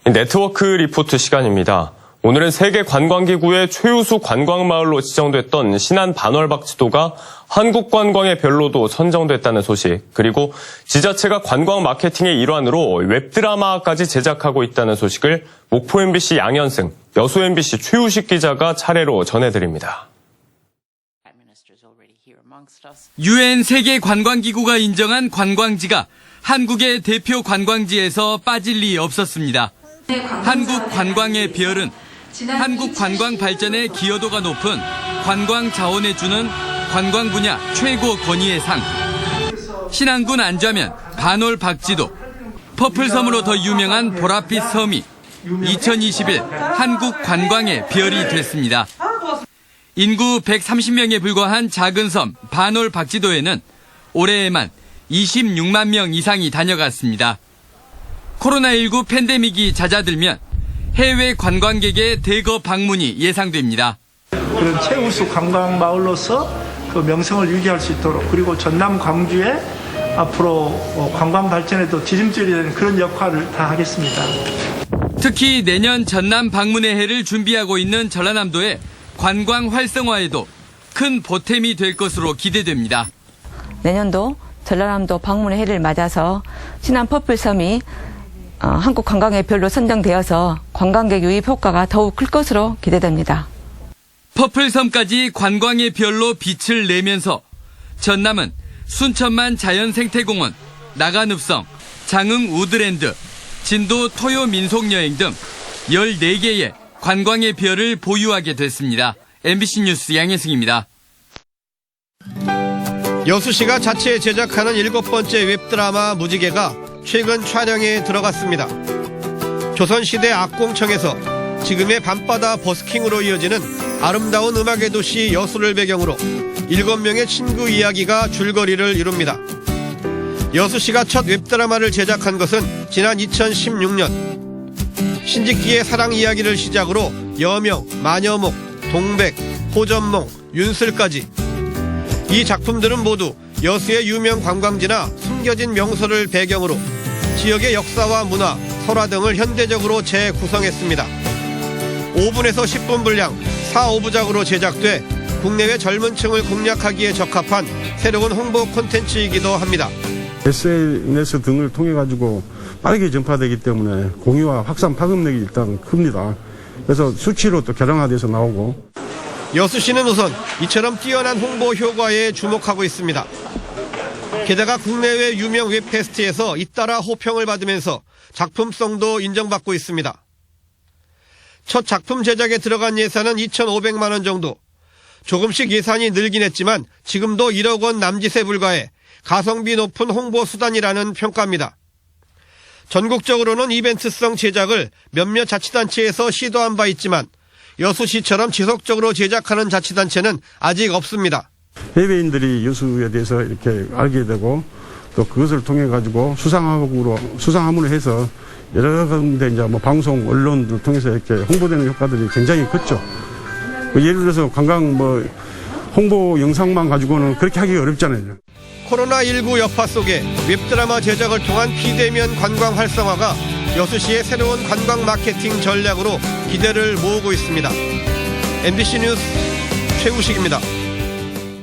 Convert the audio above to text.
네트워크 리포트 시간입니다. 오늘은 세계관광기구의 최우수 관광마을로 지정됐던 신안 반월박지도가 한국 관광의 별로도 선정됐다는 소식, 그리고 지자체가 관광 마케팅의 일환으로 웹드라마까지 제작하고 있다는 소식을 목포 MBC 양현승, 여수 MBC 최우식 기자가 차례로 전해드립니다. UN 세계관광기구가 인정한 관광지가 한국의 대표 관광지에서 빠질 리 없었습니다. 한국 관광의 별은 한국 관광 발전에 기여도가 높은 관광 자원에 주는 관광 분야 최고 권위의 상. 신안군 안좌면 반월 박지도, 퍼플섬으로 더 유명한 보랏빛 섬이 2021 한국 관광의 별이 됐습니다. 인구 130명에 불과한 작은 섬 반월 박지도에는 올해에만 26만 명 이상이 다녀갔습니다. 코로나19 팬데믹이 잦아들면 해외 관광객의 대거 방문이 예상됩니다. 그런 최우수 관광마을로서 그 명성을 유지할 수 있도록, 그리고 전남 광주의 앞으로 관광 발전에도 지름길이 되는 그런 역할을 다 하겠습니다. 특히 내년 전남 방문의 해를 준비하고 있는 전라남도의 관광 활성화에도 큰 보탬이 될 것으로 기대됩니다. 내년도 전라남도 방문의 해를 맞아서 신안 퍼플섬이 한국 관광의 별로 선정되어서 관광객 유입 효과가 더욱 클 것으로 기대됩니다. 퍼플섬까지 관광의 별로 빛을 내면서 전남은 순천만 자연생태공원, 나간읍성, 장흥 우드랜드, 진도 토요민속여행 등 14개의 관광의 별을 보유하게 됐습니다. MBC 뉴스 양혜승입니다. 여수시가 자체 제작하는 7번째 웹드라마 무지개가 최근 촬영에 들어갔습니다. 조선시대 악공청에서 지금의 밤바다 버스킹으로 이어지는 아름다운 음악의 도시 여수를 배경으로 7명의 친구 이야기가 줄거리를 이룹니다. 여수시가 첫 웹드라마를 제작한 것은 지난 2016년. 신직기의 사랑 이야기를 시작으로 여명, 마녀목, 동백, 호전몽, 윤슬까지. 이 작품들은 모두 여수의 유명 관광지나 숨겨진 명소를 배경으로 지역의 역사와 문화, 설화 등을 현대적으로 재구성했습니다. 5분에서 10분 분량 4~5부작으로 제작돼 국내외 젊은 층을 공략하기에 적합한 새로운 홍보 콘텐츠이기도 합니다. SNS 등을 통해 가지고 빠르게 전파되기 때문에 공유와 확산 파급력이 일단 큽니다. 그래서 수치로 또 결항화돼서 나오고. 여수시는 우선 이처럼 뛰어난 홍보 효과에 주목하고 있습니다. 게다가 국내외 유명 웹페스트에서 잇따라 호평을 받으면서 작품성도 인정받고 있습니다. 첫 작품 제작에 들어간 예산은 2,500만 원 정도. 조금씩 예산이 늘긴 했지만 지금도 1억 원 남짓에 불과해 가성비 높은 홍보 수단이라는 평가입니다. 전국적으로는 이벤트성 제작을 몇몇 자치단체에서 시도한 바 있지만 여수시처럼 지속적으로 제작하는 자치단체는 아직 없습니다. 해외인들이 여수에 대해서 이렇게 알게 되고 또 그것을 통해 가지고 수상함으로 해서 여러 군데 이제 뭐 방송, 언론을 통해서 이렇게 홍보되는 효과들이 굉장히 컸죠. 예를 들어서 관광 홍보 영상만 가지고는 그렇게 하기 어렵잖아요. 코로나19 여파 속에 웹드라마 제작을 통한 비대면 관광 활성화가 여수시의 새로운 관광 마케팅 전략으로 기대를 모으고 있습니다. MBC 뉴스 최우식입니다.